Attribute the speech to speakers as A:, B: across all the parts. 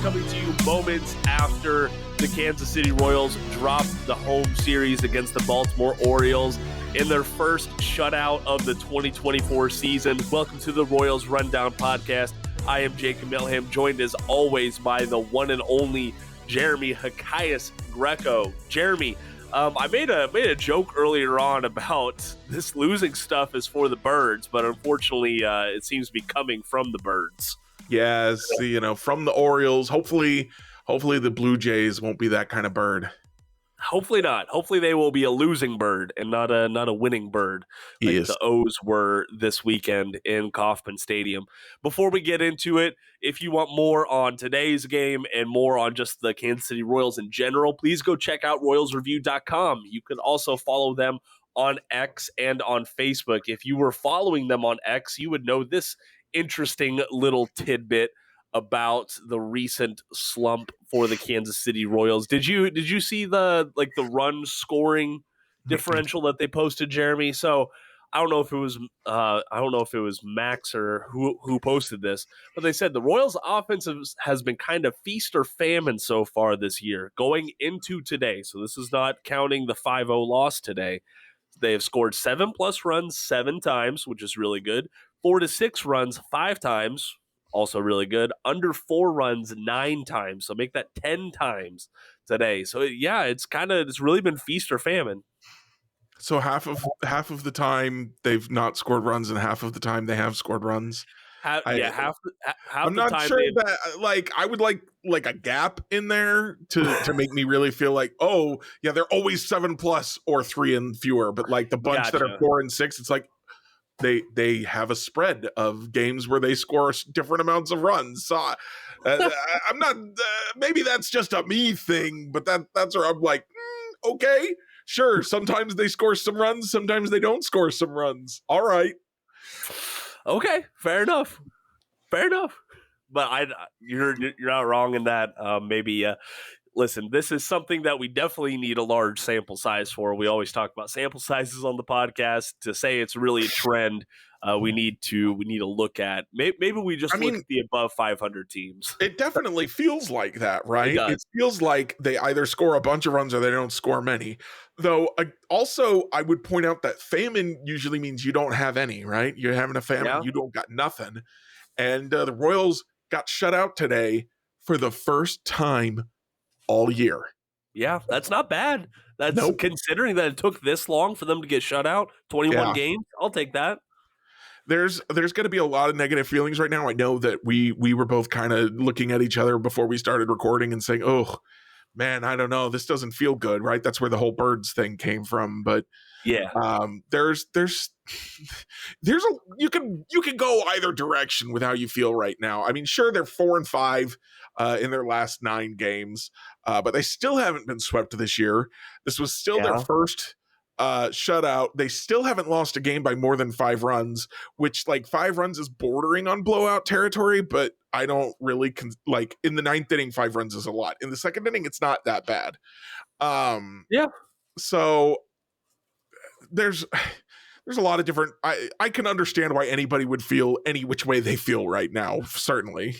A: coming to you moments after the Kansas City Royals dropped the home series against the Baltimore Orioles in their first shutout of the 2024 season. Welcome to the Royals Rundown Podcast. I am Jacob Milham, joined as always by the one and only Jeremy Greco. Jeremy, I made a joke earlier on about this losing stuff is for the birds, but unfortunately, it seems to be coming from the birds.
B: Yes, from the Orioles. Hopefully the Blue Jays won't be that kind of bird.
A: Hopefully not. Hopefully they will be a losing bird and not a winning bird like
B: Yes.
A: the O's were this weekend in Kauffman Stadium. Before we get into it, if you want more on today's game and more on just the Kansas City Royals in general, please go check out RoyalsReview.com. You can also follow them on X and on Facebook. If you were following them on X, you would know this interesting little tidbit about the recent slump for the Kansas City Royals. Did you see the run scoring differential that they posted, Jeremy? So I don't know if it was Max or who posted this, but they said the Royals offense has been kind of feast or famine so far this year going into today. So this is not counting the 5-0 loss today. They have scored 7+ runs 7 times, which is really good. 4 to 6 runs 5 times, also really good. Under 4 runs 9 times, so make that 10 times today. So yeah, it's really been feast or famine.
B: So half of the time they've not scored runs, and half of the time they have scored runs.
A: Half
B: I'm
A: the
B: not
A: time
B: sure that I would like a gap in there to make me really feel like, oh yeah, they're always 7+ or 3 and fewer. But like the bunch that are 4 and 6, it's like they have a spread of games where they score different amounts of runs. So I'm not. Maybe that's just a me thing, but that's where I'm like, okay, sure. Sometimes they score some runs, sometimes they don't score some runs. All right.
A: Okay, fair enough. But you're not wrong in that. Maybe. Listen, this is something that we definitely need a large sample size for. We always talk about sample sizes on the podcast. To say it's really a trend, we need to look at. Maybe we just look at the above 500 teams.
B: It definitely feels like that, right?
A: It
B: feels like they either score a bunch of runs or they don't score many. Though, also, I would point out that famine usually means you don't have any, right? You're having a famine, You don't got nothing. And the Royals got shut out today for the first time all year.
A: Yeah, that's not bad. That's considering that it took this long for them to get shut out, 21 games. I'll take that.
B: There's going to be a lot of negative feelings right now. I know that we were both kind of looking at each other before we started recording and saying, "Oh, man, I don't know. This doesn't feel good," right? That's where the whole birds thing came from. But
A: yeah,
B: there's you can go either direction with how you feel right now. I mean, sure, they're 4 and 5 in their last 9 games, but they still haven't been swept this year. This was still their first shutout. They still haven't lost a game by more than 5 runs, which 5 runs is bordering on blowout territory, but I don't really in the 9th inning, 5 runs is a lot. In the 2nd inning, it's not that bad. So there's a lot of different. I can understand why anybody would feel any which way they feel right now. Certainly.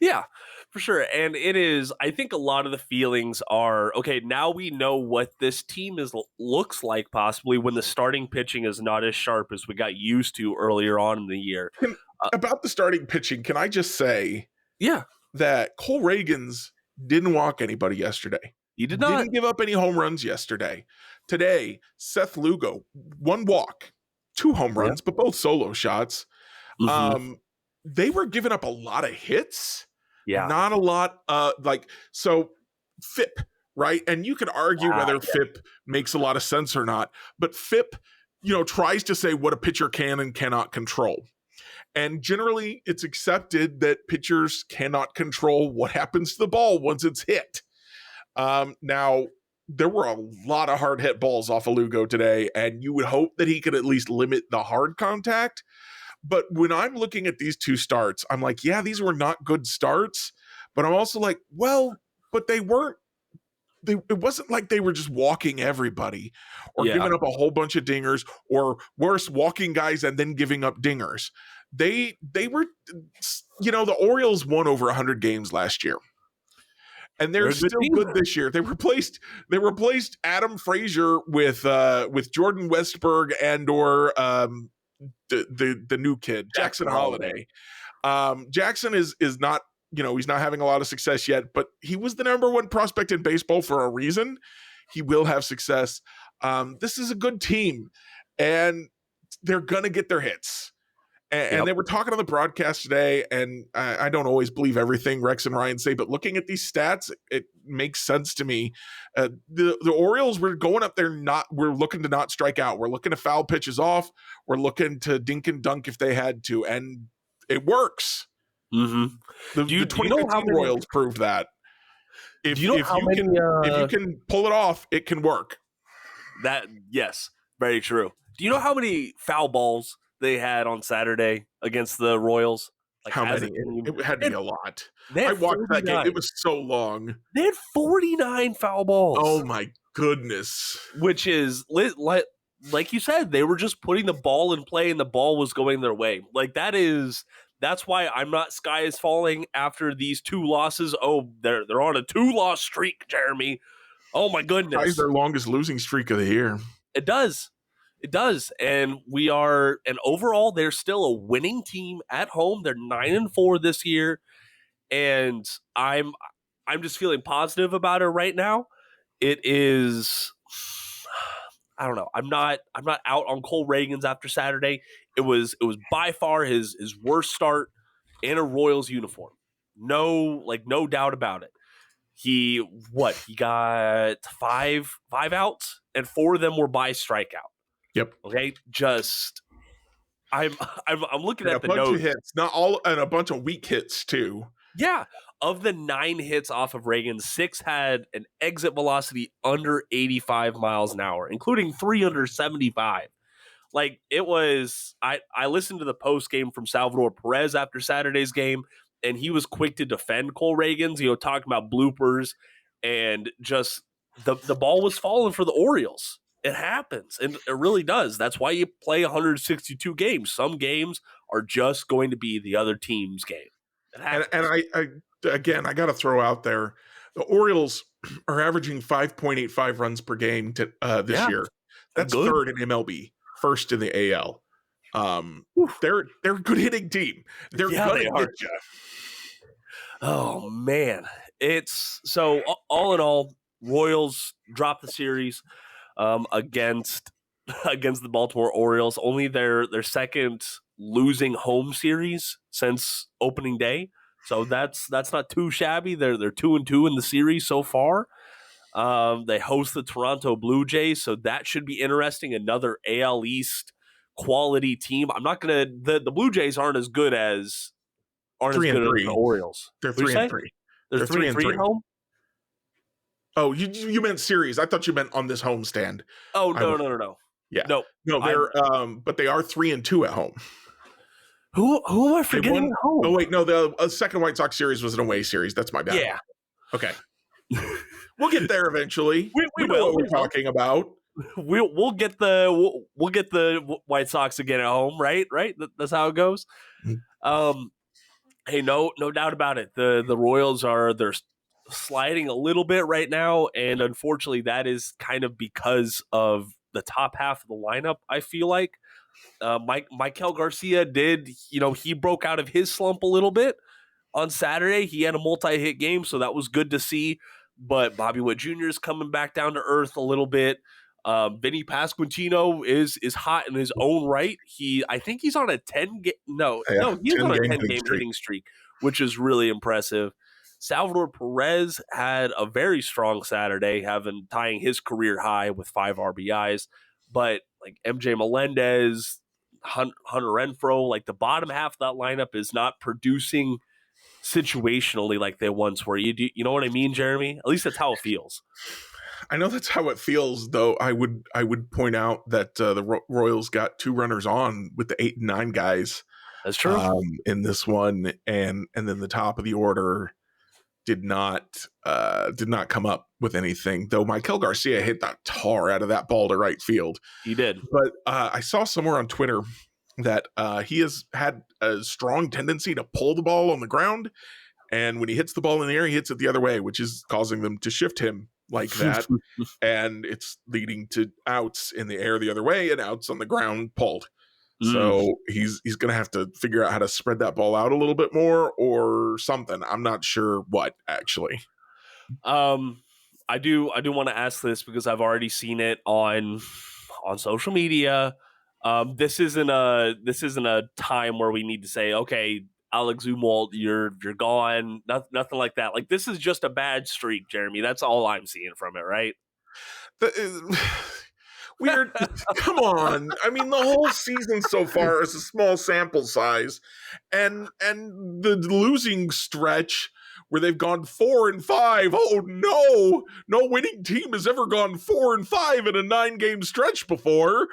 A: Yeah, for sure. And it is, I think a lot of the feelings are, okay, now we know what this team looks like possibly when the starting pitching is not as sharp as we got used to earlier on in the year.
B: About the starting pitching, can I just say that Cole Reagans didn't walk anybody yesterday.
A: He did not.
B: Didn't give up any home runs yesterday. Today, Seth Lugo, 1 walk, 2 home runs, but both solo shots.
A: Mm-hmm.
B: They were giving up a lot of hits.
A: Yeah.
B: Not a lot. So FIP, right? And you could argue whether FIP makes a lot of sense or not, but FIP, tries to say what a pitcher can and cannot control. And generally it's accepted that pitchers cannot control what happens to the ball once it's hit. Now, there were a lot of hard hit balls off of Lugo today, and you would hope that he could at least limit the hard contact. But when I'm looking at these 2 starts, I'm like, yeah, these were not good starts. But I'm also like, well, but they weren't. It wasn't like they were just walking everybody or giving up a whole bunch of dingers, or worse, walking guys and then giving up dingers. They were, the Orioles won over 100 games last year. and they're
A: a good
B: still
A: team.
B: good this year. They replaced Adam Frazier with Jordan Westberg and or the new kid Jackson Holiday. Jackson is not, he's not having a lot of success yet, but he was the number one prospect in baseball for a reason. He will have success. This is a good team, and they're gonna get their hits. And they were talking on the broadcast today, and I don't always believe everything Rex and Ryan say, but looking at these stats, it makes sense to me. The Orioles were going up there, we're looking to not strike out. We're looking to foul pitches off. We're looking to dink and dunk if they had to, and it works.
A: Mm-hmm.
B: The 2015 Royals proved that. If you can pull it off, it can work.
A: Yes, very true. Do you know how many foul balls they had on Saturday against the Royals? Like,
B: how many? It had to be a lot. I watched that game. It was so long.
A: They had 49 foul balls.
B: Oh my goodness.
A: Which is, like you said, they were just putting the ball in play and the ball was going their way. Like, that's why I'm not sky is falling after these 2 losses. Oh, they're on a 2-loss streak, Jeremy. Oh my goodness.
B: It's their longest losing streak of the year.
A: It does. And and overall, they're still a winning team at home. They're 9-4 this year. And I'm just feeling positive about it right now. It is, I don't know. I'm not out on Cole Reagans after Saturday. It was by far his worst start in a Royals uniform. No doubt about it. He got five outs, and 4 of them were by strikeout.
B: Yep.
A: Okay. Just I'm looking at the notes.
B: A bunch of hits, not all, and a bunch of weak hits too.
A: Yeah. Of the 9 hits off of Reagan, 6 had an exit velocity under 85 miles an hour, including 3 under 75. Like, it was, I listened to the post game from Salvador Perez after Saturday's game, and he was quick to defend Cole Reagans, talking about bloopers, and just the ball was falling for the Orioles. It happens, and it really does. That's why you play 162 games. Some games are just going to be the other team's game.
B: And I got to throw out there, the Orioles are averaging 5.85 runs per game this year. That's good. 3rd in MLB, 1st in the AL. They're a good hitting team. They're gonna get you.
A: Oh man, it's so all in all, Royals dropped the series against the Baltimore Orioles. Only their second losing home series since opening day. So that's not too shabby. They're 2-2 in the series so far. They host the Toronto Blue Jays, so that should be interesting. Another AL East quality team. I'm not gonna the Blue Jays aren't as good as the Orioles.
B: They're 3-3.
A: They're 3-3 at home.
B: Oh, you meant series. I thought you meant on this home stand.
A: Oh, no.
B: Yeah. No, they're but they are 3-2 at home.
A: Who am I forgetting at home?
B: Oh wait, no, the second White Sox series was an away series. That's my bad.
A: Yeah.
B: Okay. We'll get there eventually.
A: We
B: know what we're talking about.
A: We'll get the White Sox again at home, right? That's how it goes. Hey, no doubt about it. The Royals they're sliding a little bit right now, and unfortunately, that is kind of because of the top half of the lineup. I feel like Michael Garcia did, he broke out of his slump a little bit on Saturday. He had a multi-hit game, so that was good to see. But Bobby Witt Jr. is coming back down to earth a little bit. Vinny Pasquantino is hot in his own right. I think he's on a 10-game hitting streak, which is really impressive. Salvador Perez had a very strong Saturday, tying his career high with 5 RBIs. But like MJ Melendez, Hunter Renfroe, like the bottom half of that lineup is not producing situationally like they once were. You know what I mean, Jeremy? At least that's how it feels.
B: I know that's how it feels, though. I would point out that the Royals got 2 runners on with the 8 and 9 guys.
A: That's true.
B: In this one, and then the top of the order did not come up with anything. Though Michael Garcia hit that tar out of that ball to right field.
A: He did.
B: But I saw somewhere on Twitter that he has had a strong tendency to pull the ball on the ground, And when he hits the ball in the air, he hits it the other way, which is causing them to shift him like that. And it's leading to outs in the air the other way and outs on the ground pulled. So he's going to have to figure out how to spread that ball out a little bit more or something. I'm not sure what, actually.
A: I do want to ask this because I've already seen it on social media. This isn't a time where we need to say, okay, Alex Zumwalt, you're gone. Nothing like that. Like, this is just a bad streak, Jeremy. That's all I'm seeing from it, right?
B: Weird. Come on. I mean, the whole season so far is a small sample size, and the losing stretch where they've gone 4-5. Oh no winning team has ever gone 4-5 in a 9-game stretch before.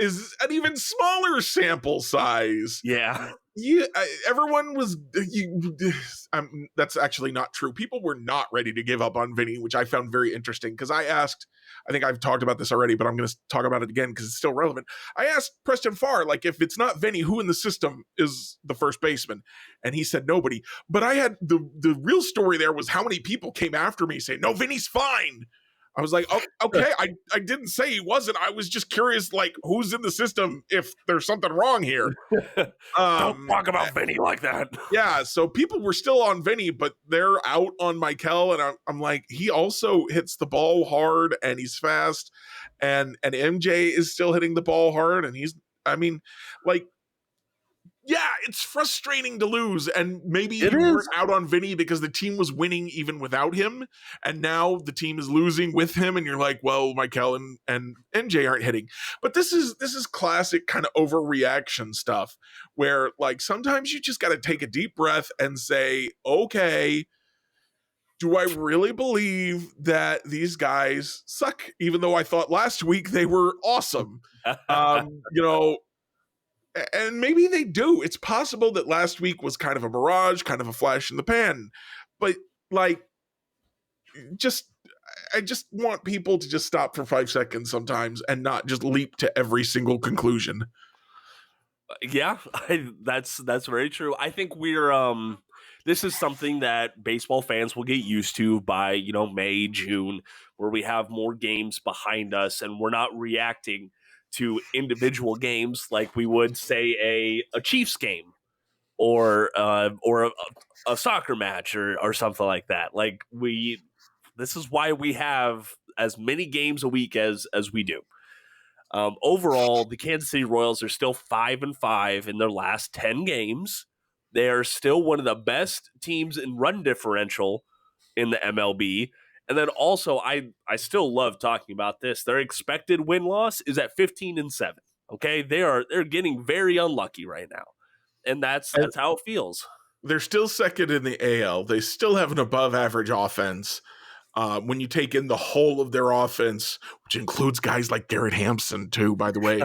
B: Is an even smaller sample size.
A: Yeah.
B: Yeah, everyone was. That's actually not true. People were not ready to give up on Vinny, which I found very interesting because I asked. I think I've talked about this already, but I'm going to talk about it again because it's still relevant. I asked Preston Farr, like, if it's not Vinny, who in the system is the first baseman? And he said nobody. But I had the real story there was how many people came after me saying, "No, Vinny's fine." I was like, oh, okay, I didn't say he wasn't. I was just curious, like, who's in the system if there's something wrong here.
A: Don't talk about Vinny like that.
B: Yeah, so people were still on Vinny, but they're out on Michael, and I'm like, he also hits the ball hard, and he's fast, and MJ is still hitting the ball hard, and yeah, it's frustrating to lose, and maybe you weren't out on Vinny because the team was winning even without him, and now the team is losing with him, and you're like, well, Michael and MJ aren't hitting. But this is classic kind of overreaction stuff, where like sometimes you just got to take a deep breath and say, okay, do I really believe that these guys suck? Even though I thought last week they were awesome, and maybe they do. It's possible that last week was kind of a mirage, kind of a flash in the pan. But like, I just want people to just stop for 5 seconds sometimes and not just leap to every single conclusion.
A: Yeah, that's very true. I think we're this is something that baseball fans will get used to by, May, June, where we have more games behind us and we're not reacting to individual games like we would say a Chiefs game or a soccer match or something like that. Like this is why we have as many games a week as we do. Overall, the Kansas City Royals are still 5-5 in their last 10 games. They are still one of the best teams in run differential in the MLB. And then also, I still love talking about this. Their expected win-loss is at 15-7. Okay, they're getting very unlucky right now, and that's how it feels.
B: They're still second in the AL. They still have an above-average offense. When you take in the whole of their offense, which includes guys like Garrett Hampson too, by the way,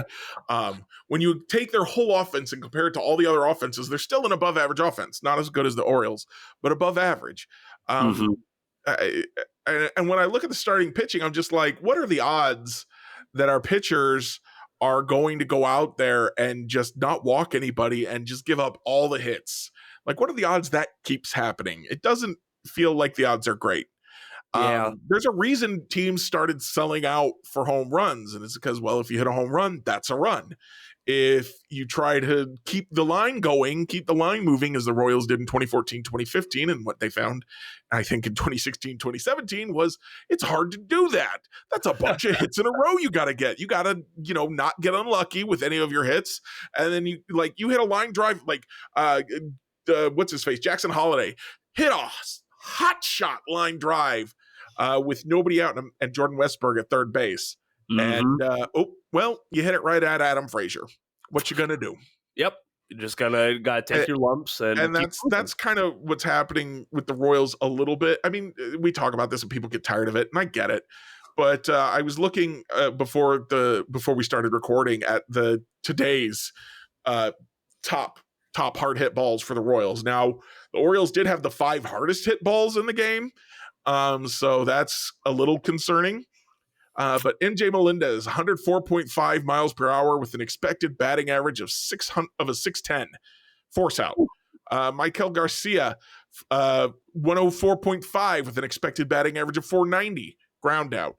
B: when you take their whole offense and compare it to all the other offenses, they're still an above-average offense. Not as good as the Orioles, but above average. And when I look at the starting pitching, I'm just like, what are the odds that our pitchers are going to go out there and just not walk anybody and just give up all the hits? Like, what are the odds that keeps happening? It doesn't feel like the odds are great.
A: Yeah.
B: There's a reason teams started selling out for home runs, and it's because, well, if you hit a home run, that's a run. If you try to keep the line going, keep the line moving, as the Royals did in 2014, 2015, and what they found, I think, in 2016, 2017, was it's hard to do that. That's a bunch of hits in a row you got to get. You got to, not get unlucky with any of your hits. And then you hit a line drive, like, what's his face? Jackson Holiday hit a hot shot line drive with nobody out and Jordan Westberg at third base.
A: Mm-hmm.
B: And you hit it right at Adam Frazier. What you gonna do?
A: Yep, you're just gotta take your lumps, and
B: that's kind of what's happening with the Royals a little bit. I mean, we talk about this and people get tired of it, and I get it. But I was looking before we started recording at today's top hard hit balls for the Royals. Now, the Orioles did have the 5 hardest hit balls in the game, so that's a little concerning. But MJ Melendez, 104.5 miles per hour with an expected batting average of 610, force out. Michael Garcia, 104.5 with an expected batting average of 490, ground out.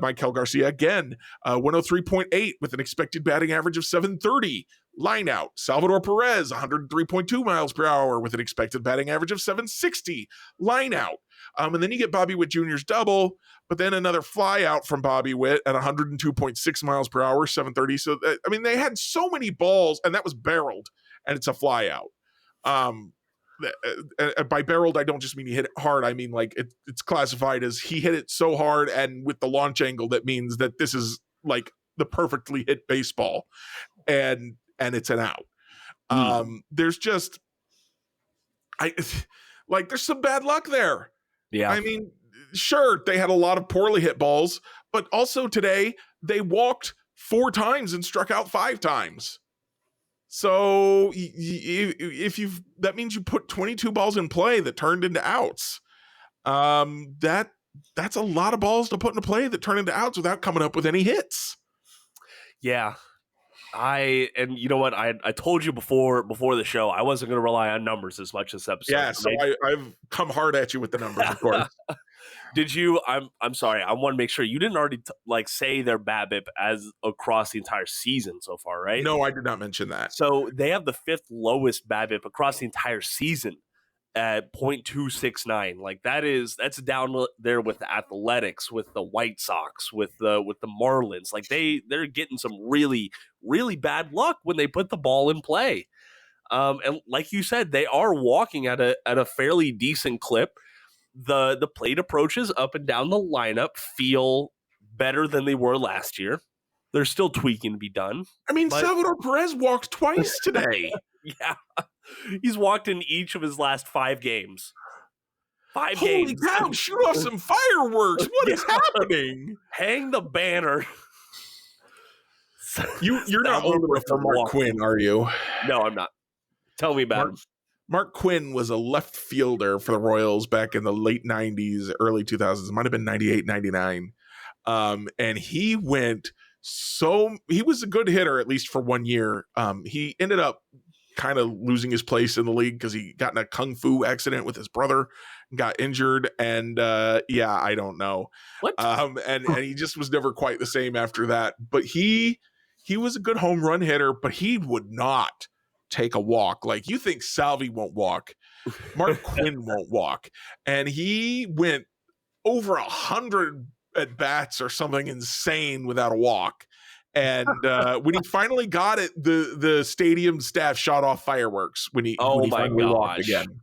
B: Michael Garcia again, 103.8 with an expected batting average of 730, line out. Salvador Perez, 103.2 miles per hour with an expected batting average of 760, line out. And then you get Bobby Witt Jr.'s double, but then another fly out from Bobby Witt at 102.6 miles per hour, 730. So, I mean, they had so many balls, and that was barreled, and it's a fly out. By barreled, I don't just mean he hit it hard. I mean, like, it's classified as he hit it so hard, and with the launch angle, that means that this is like the perfectly hit baseball, and it's an out. There's just, there's some bad luck there.
A: Yeah.
B: I mean, sure, they had a lot of poorly hit balls, but also today they walked 4 times and struck out 5 times. So that means you put 22 balls in play that turned into outs. That's a lot of balls to put into play that turn into outs without coming up with any hits.
A: Yeah. And you know what? I told you before the show, I wasn't going to rely on numbers as much this episode.
B: Yeah, so I've come hard at you with the numbers, of course.
A: Did you? I'm sorry. I want to make sure you didn't already say their BABIP as across the entire season so far, right?
B: No, I did not mention that.
A: So they have the 5th lowest BABIP across the entire season at .269. Like that's down there with the Athletics, with the White Sox, with the Marlins. Like they're getting some really, really bad luck when they put the ball in play. And like you said, they are walking at a fairly decent clip. The plate approaches up and down the lineup feel better than they were last year. There's still tweaking to be done.
B: I mean, Salvador Perez walked twice today.
A: Yeah. He's walked in each of his last 5 games. 5
B: Holy
A: games.
B: Holy cow, shoot off some fireworks. What is happening?
A: Hang the banner.
B: You're not old enough for Mark Quinn, are you?
A: No, I'm not. Tell me about him.
B: Mark Quinn was a left fielder for the Royals back in the late 90s, early 2000s. It might have been 98, 99. And he was a good hitter, at least for 1 year. He ended up kind of losing his place in the league because he got in a kung fu accident with his brother, got injured, and I don't know.
A: What?
B: And he just was never quite the same after that. But he was a good home run hitter, but he would not take a walk. Like, you think Salvi won't walk, Mark Quinn won't walk, and he went over 100 at bats or something insane without a walk. And when he finally got it, the stadium staff shot off fireworks when he finally walked again.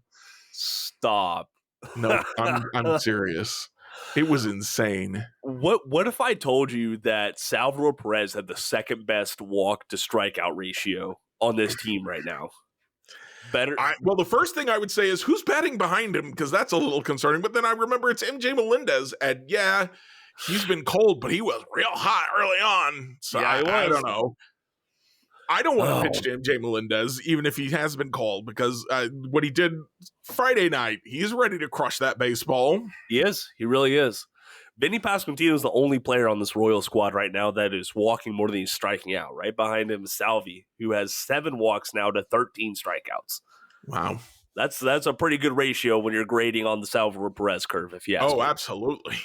A: Stop.
B: No, I'm serious. It was insane.
A: What if I told you that Salvador Perez had the 2nd best walk to strikeout ratio on this team right now? Better.
B: Well, the first thing I would say is who's batting behind him, because that's a little concerning. But then I remember it's MJ Melendez, and yeah, he's been cold, but he was real hot early on. So yeah, I don't know. I don't want to pitch to MJ Melendez, even if he has been called, because what he did Friday night, he's ready to crush that baseball.
A: He is. He really is. Vinny Pasquantino is the only player on this Royal squad right now that is walking more than he's striking out. Right behind him is Salvi, who has 7 walks now to 13 strikeouts.
B: Wow.
A: That's a pretty good ratio when you're grading on the Salvador Perez curve, if you ask me.
B: Absolutely.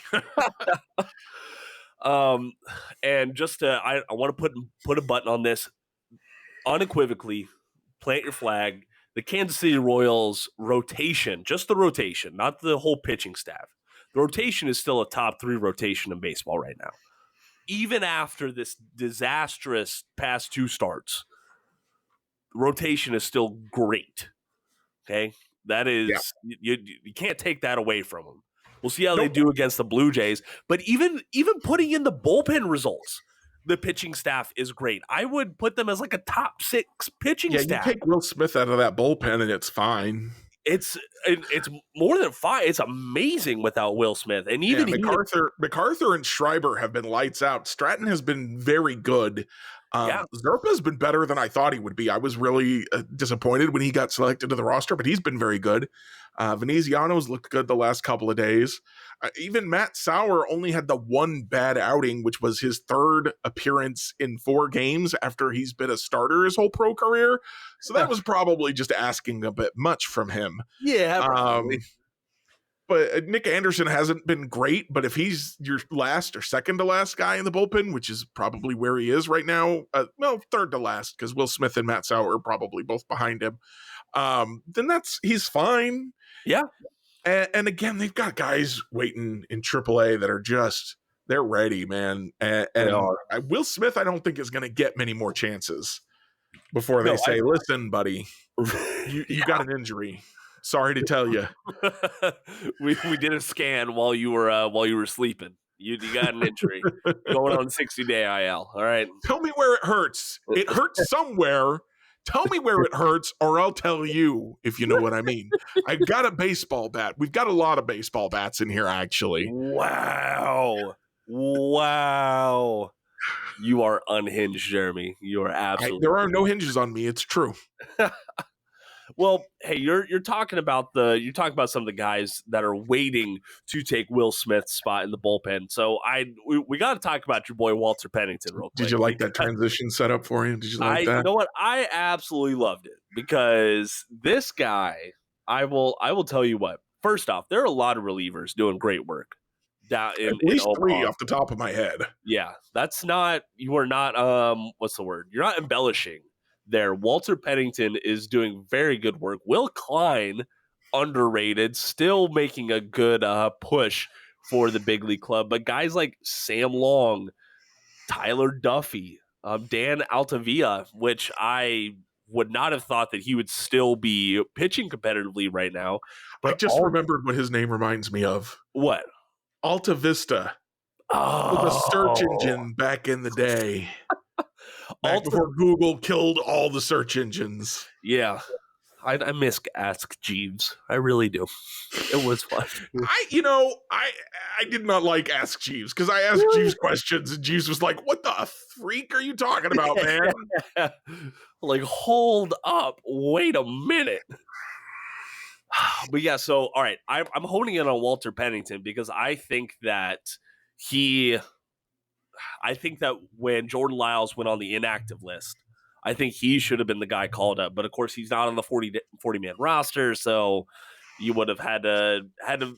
A: And just I want to put a button on this. Unequivocally, plant your flag. The Kansas City Royals rotation, just the rotation, not the whole pitching staff. The rotation is still a top 3 rotation in baseball right now. Even after this disastrous past 2 starts, the rotation is still great. Okay? That is, you can't take that away from them. We'll see how they do against the Blue Jays. But even putting in the bullpen results, the pitching staff is great. I would put them as like a top 6 pitching staff. Yeah,
B: you take Will Smith out of that bullpen and it's fine.
A: It's more than fine. It's amazing without Will Smith. And even
B: MacArthur and Schreiber have been lights out. Stratton has been very good.
A: Yeah.
B: Zerpa's been better than I thought he would be. I was really disappointed when he got selected to the roster, but he's been very good. Veneziano's looked good the last couple of days. Even Matt Sauer only had the one bad outing, which was his third appearance in 4 games after he's been a starter his whole pro career. So that was probably just asking a bit much from him.
A: Yeah, probably.
B: But Nick Anderson hasn't been great, but if he's your last or second to last guy in the bullpen, which is probably where he is right now, third to last, because Will Smith and Matt Sauer are probably both behind him, then he's fine.
A: Yeah.
B: And again, they've got guys waiting in AAA that are they're ready, man. And Will Smith, I don't think is going to get many more chances before they say, listen, buddy, you got an injury. Sorry to tell you.
A: we did a scan while you were sleeping. You got an injury. Going on 60-day IL. All right.
B: Tell me where it hurts. It hurts somewhere. Tell me where it hurts, or I'll tell you, if you know what I mean. I've got a baseball bat. We've got a lot of baseball bats in here, actually.
A: Wow. You are unhinged, Jeremy. You are absolutely.
B: There are no hinges on me. It's true.
A: Well, hey, you're talking about some of the guys that are waiting to take Will Smith's spot in the bullpen. So we got to talk about your boy Walter Pennington real quick.
B: Did you like that transition set up for you? Did you like that?
A: You know what? I absolutely loved it, because this guy, I will tell you what. First off, there are a lot of relievers doing great work. At
B: least 3 off the top of my head.
A: Yeah, you are not what's the word? You're not embellishing there. Walter Pennington is doing very good work. Will Klein, underrated, still making a good push for the big league club. But guys like Sam Long, Tyler Duffy, Dan Altavilla, which I would not have thought that he would still be pitching competitively right now. But
B: I just remembered what his name reminds me of.
A: What?
B: Alta Vista. Oh, the search engine back in the day. Back before Google killed all the search engines.
A: Yeah. I miss Ask Jeeves. I really do. It was fun.
B: I did not like Ask Jeeves, because I asked Jeeves questions and Jeeves was like, what the freak are you talking about, man?
A: Like, hold up. Wait a minute. But yeah, so, all right. I'm honing in on Walter Pennington because I think that when Jordan Lyles went on the inactive list, I think he should have been the guy called up. But of course, he's not on the 40-man roster, so you would have had to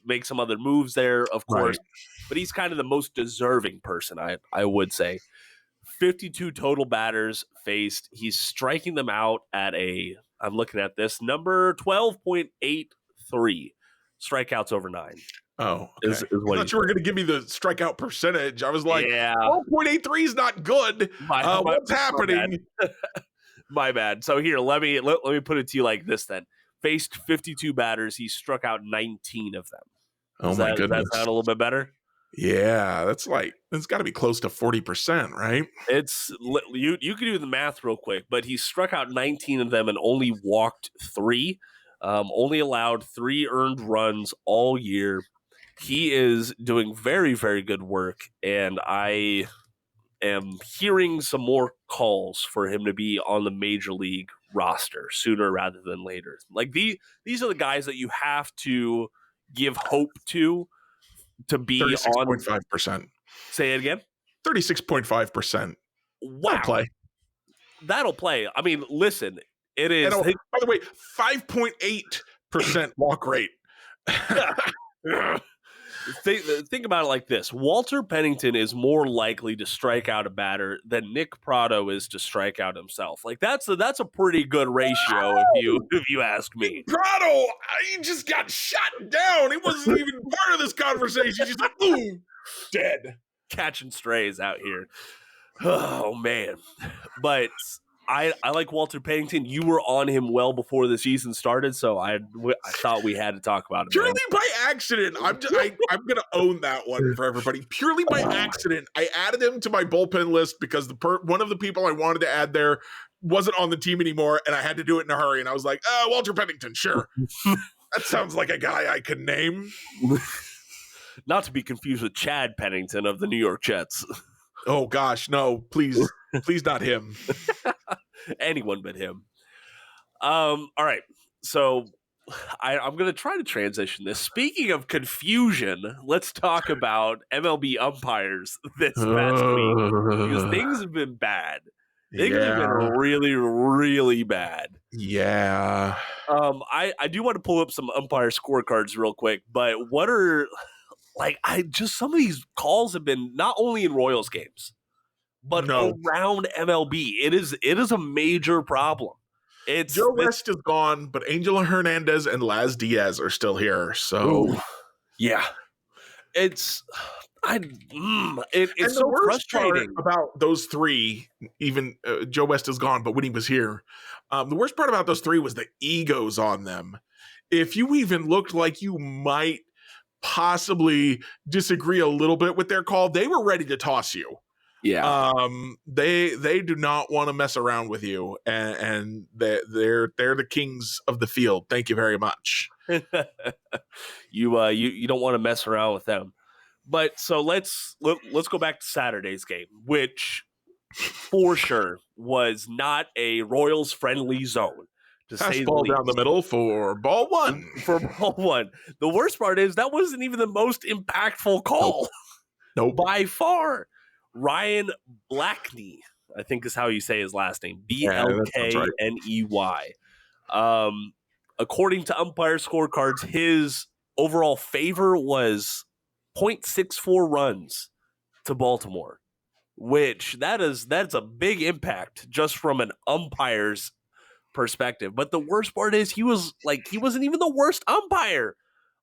A: make some other moves there, of course. Right. But he's kind of the most deserving person, I would say. 52 total batters faced. He's striking them out at I'm looking at this, number 12.83 strikeouts over 9.
B: Oh, okay. I thought you were going to give me the strikeout percentage. I was like, 12.83 is not good. What's happening?
A: My bad. So here, let me put it to you like this then. Faced 52 batters. He struck out 19 of them.
B: Oh, my goodness.
A: Does that sound a little bit better?
B: Yeah, that's got to be close to 40%, right?
A: It's you can do the math real quick, but he struck out 19 of them and only walked 3. Only allowed 3 earned runs all year. He is doing very, very good work, and I am hearing some more calls for him to be on the major league roster sooner rather than later. Like these are the guys that you have to give hope to be
B: 36.5%.
A: Say it again.
B: 36.5%.
A: Wow. That'll play. I mean, listen, it is.
B: By the way, 5.8% walk rate.
A: Think about it like this. Walter Pennington is more likely to strike out a batter than Nick Prado is to strike out himself. Like that's a pretty good ratio if you ask me.
B: Prado, he just got shot down. He wasn't even part of this conversation. He's like, boom, dead.
A: Catching strays out here. Oh man. But I like Walter Pennington. You were on him well before the season started, so I thought we had to talk about him.
B: Purely by accident. I'm going to own that one for everybody. Purely by accident. I added him to my bullpen list because one of the people I wanted to add there wasn't on the team anymore, and I had to do it in a hurry. And I was like, Walter Pennington, sure. That sounds like a guy I could name.
A: Not to be confused with Chad Pennington of the New York Jets.
B: Oh, gosh, no, please. Please not him.
A: Anyone but him. All right. So I'm going to try to transition this. Speaking of confusion, let's talk about MLB umpires this past week because things have been bad. Things have been really, really bad.
B: Yeah.
A: I do want to pull up some umpire scorecards real quick, but what are some of these calls have been not only in Royals games, but around MLB. It is a major problem.
B: Joe West is gone, but Angel Hernandez and Laz Diaz are still here. So,
A: yeah, it's so frustrating
B: about those three. Even Joe West is gone, but when he was here, the worst part about those three was the egos on them. If you even looked like you might possibly disagree a little bit with their call, they were ready to toss you.
A: Yeah.
B: They do not want to mess around with you, and they're the kings of the field. Thank you very much.
A: You don't want to mess around with them. But so let's go back to Saturday's game, which for sure was not a Royals friendly zone.
B: Pass ball down the middle for ball one.
A: The worst part is that wasn't even the most impactful call.
B: Nope.
A: By far. Ryan Blackney, I think is how you say his last name. Blkney. According to umpire scorecards, his overall favor was 0.64 runs to Baltimore, which that's a big impact just from an umpire's perspective. But the worst part is he wasn't even the worst umpire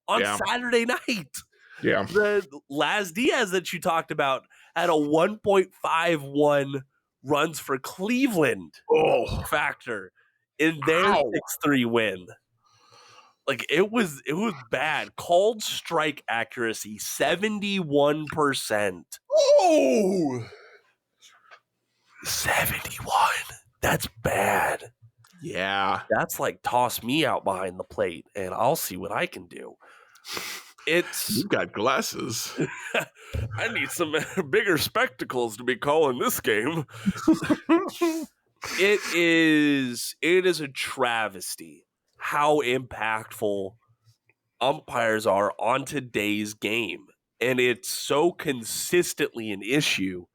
A: on Saturday night.
B: Yeah.
A: The Laz Diaz that you talked about had a 1.51 runs for Cleveland factor in their 6-3 win. Like it was bad. Called strike accuracy 71%.
B: Oh,
A: 71. That's bad.
B: Yeah.
A: That's like toss me out behind the plate and I'll see what I can do.
B: You've got glasses.
A: I need some bigger spectacles to be calling this game. It is a travesty how impactful umpires are on today's game. And it's so consistently an issue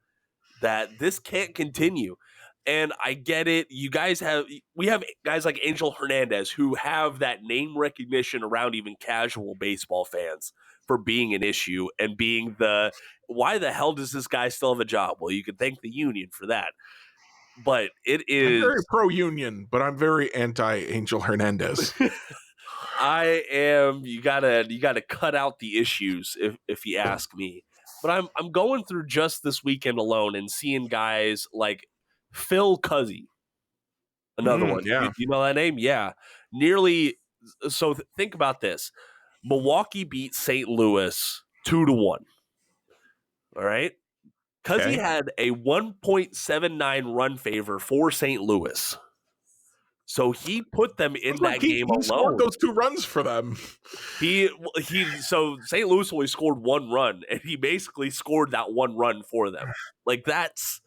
A: that this can't continue. And I get it. We have guys like Angel Hernandez who have that name recognition around even casual baseball fans for being an issue and being why the hell does this guy still have a job? Well, you can thank the union for that. But it is.
B: I'm very pro-union, but I'm very anti-Angel Hernandez.
A: I am. You gotta cut out the issues if you ask me. But I'm going through just this weekend alone and seeing guys like Phil Cuzzy, another one.
B: Yeah.
A: You know that name? Yeah. So think about this. Milwaukee beat St. Louis 2-1. All right. Cuzzy had a 1.79 run favor for St. Louis. So he put them in that game alone. He
B: scored those 2 runs for them.
A: So St. Louis only scored 1 run, and he basically scored that 1 run for them. Like that's.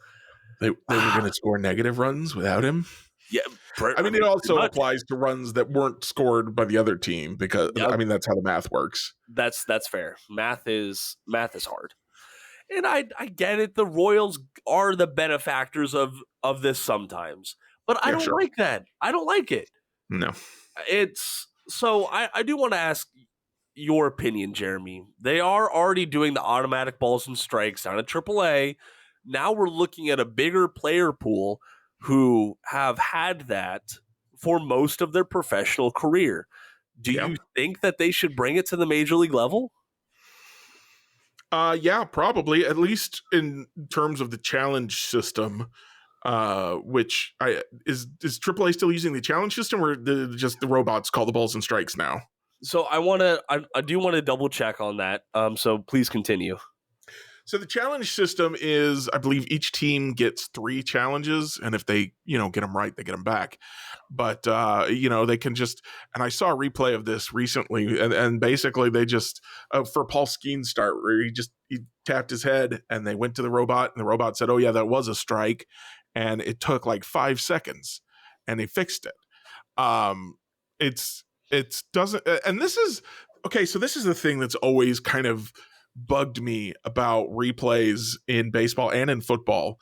B: They were going to score negative runs without him?
A: Yeah.
B: It also applies to runs that weren't scored by the other team because, that's how the math works.
A: That's fair. Math is hard. And I get it. The Royals are the benefactors of this sometimes. But I don't like that. I don't like it.
B: No.
A: So I do want to ask your opinion, Jeremy. They are already doing the automatic balls and strikes down at AAA. Now we're looking at a bigger player pool who have had that for most of their professional career. Do you think that they should bring it to the major league level?
B: Yeah, probably, at least in terms of the challenge system, which is AAA still using the challenge system, or just the robots call the balls and strikes now?
A: So I do want to double check on that. So please continue.
B: So the challenge system is, I believe each team gets 3 challenges, and if they, get them right, they get them back. But they can just, and I saw a replay of this recently, and basically they just for Paul Skeen's start, where he tapped his head, and they went to the robot, and the robot said, "Oh yeah, that was a strike," and it took like 5 seconds, and they fixed it. It's doesn't, and this is okay. So this is the thing that's always kind of bugged me about replays in baseball and in football.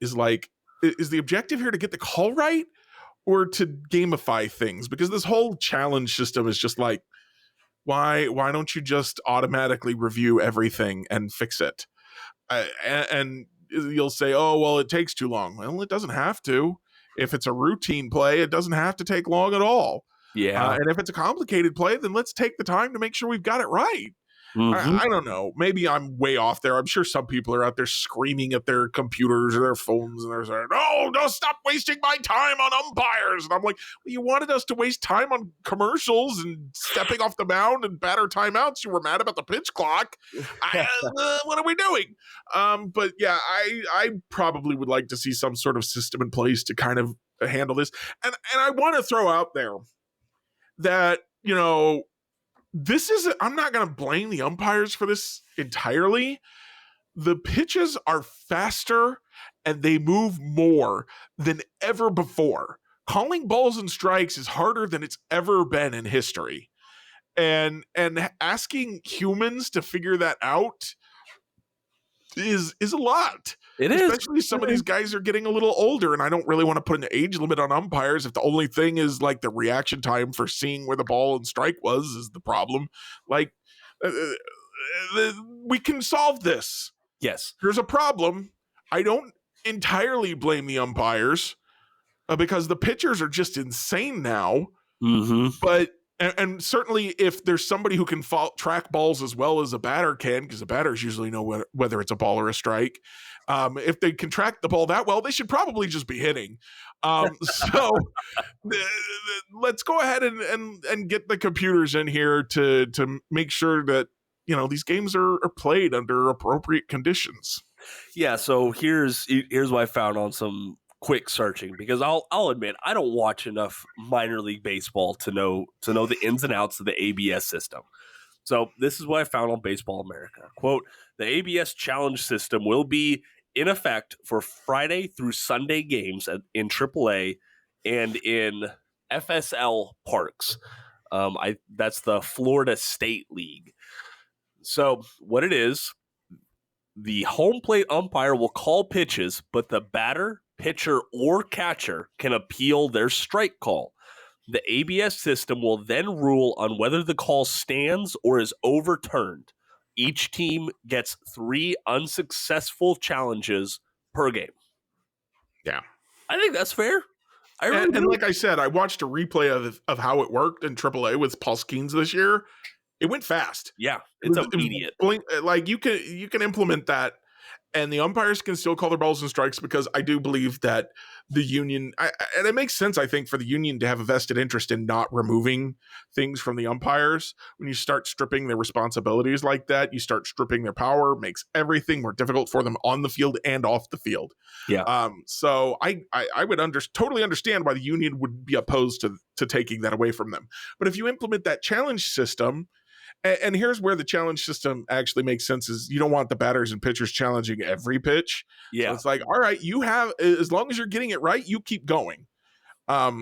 B: Is like, is the objective here to get the call right or to gamify things? Because this whole challenge system is just like, why don't you just automatically review everything and fix it? And you'll say, oh well, it takes too long. Well, it doesn't have to. If it's a routine play, it doesn't have to take long at all.
A: Yeah.
B: And if it's a complicated play, then let's take the time to make sure we've got it right.
A: Mm-hmm.
B: I don't know. Maybe I'm way off there. I'm sure some people are out there screaming at their computers or their phones, and they're saying, no, stop wasting my time on umpires. And I'm like, well, you wanted us to waste time on commercials and stepping off the mound and batter timeouts. You were mad about the pitch clock. What are we doing? But yeah, I probably would like to see some sort of system in place to kind of handle this. And I want to throw out there that, I'm not going to blame the umpires for this entirely. The pitches are faster and they move more than ever before. Calling balls and strikes is harder than it's ever been in history. And asking humans to figure that out is a lot.
A: It is.
B: Especially some of these guys are getting a little older, and I don't really want to put an age limit on umpires if the only thing is like the reaction time for seeing where the ball and strike was is the problem. Like, we can solve this.
A: Yes.
B: There's a problem. I don't entirely blame the umpires because the pitchers are just insane now.
A: Mm-hmm.
B: But and certainly if there's somebody who can track balls as well as a batter can, because the batters usually know whether it's a ball or a strike. If they can track the ball that well, they should probably just be hitting. So let's go ahead and get the computers in here to make sure that these games are played under appropriate conditions.
A: Yeah. So here's what I found on some quick searching, because I'll admit I don't watch enough minor league baseball to know the ins and outs of the ABS system. So this is what I found on Baseball America. Quote, the ABS challenge system will be in effect for Friday through Sunday games in AAA and in FSL parks. That's the Florida State League. So what it is, the home plate umpire will call pitches, but the batter, pitcher, or catcher can appeal their strike call. The ABS system will then rule on whether the call stands or is overturned. Each team gets 3 unsuccessful challenges per game.
B: Yeah.
A: I think that's fair.
B: And like I said, I watched a replay of how it worked in AAA with Paul Skeens this year. It went fast.
A: Yeah, it's immediate.
B: Like you can implement that, and the umpires can still call their balls and strikes, because I do believe that the union, and it makes sense, I think, for the union to have a vested interest in not removing things from the umpires. When you start stripping their responsibilities like that, you start stripping their power, makes everything more difficult for them on the field and off the field.
A: Yeah.
B: So I would totally understand why the union would be opposed to taking that away from them. But if you implement that challenge system, and here's where the challenge system actually makes sense, is you don't want the batters and pitchers challenging every pitch.
A: Yeah.
B: So it's like, all right, you have, as long as you're getting it right, you keep going.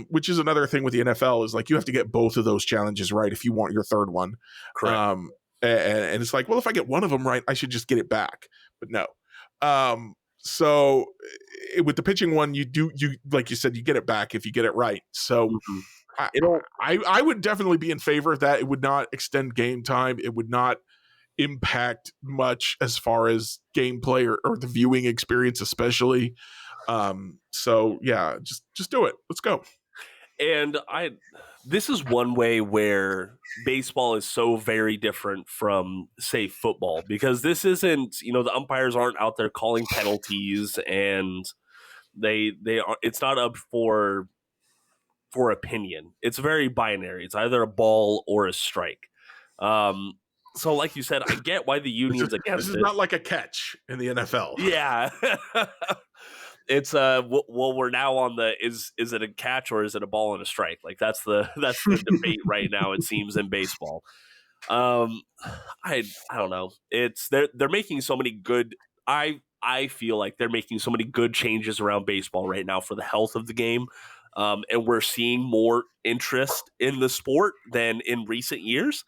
B: Which is another thing with the NFL, is like you have to get both of those challenges right if you want your third one.
A: Correct.
B: And it's like, well, if I get one of them right, I should just get it back. But no. So with the pitching one, you like you said, you get it back if you get it right. So
A: Mm-hmm.
B: I would definitely be in favor of that. It would not extend game time. It would not impact much as far as gameplay or the viewing experience, especially. So yeah, just do it. Let's go.
A: And this is one way where baseball is so very different from, say, football, because this isn't, the umpires aren't out there calling penalties, and they are, it's not up for opinion. It's very binary. It's either a ball or a strike. So, like you said, I get why the union's
B: This
A: against
B: is
A: it.
B: not like a catch in the NFL.
A: Yeah. It's well, we're now on the is it a catch or is it a ball and a strike? Like that's the debate right now, it seems, in baseball. Um, I don't know. It's they're making so many good. I feel like they're making so many good changes around baseball right now for the health of the game, and we're seeing more interest in the sport than in recent years.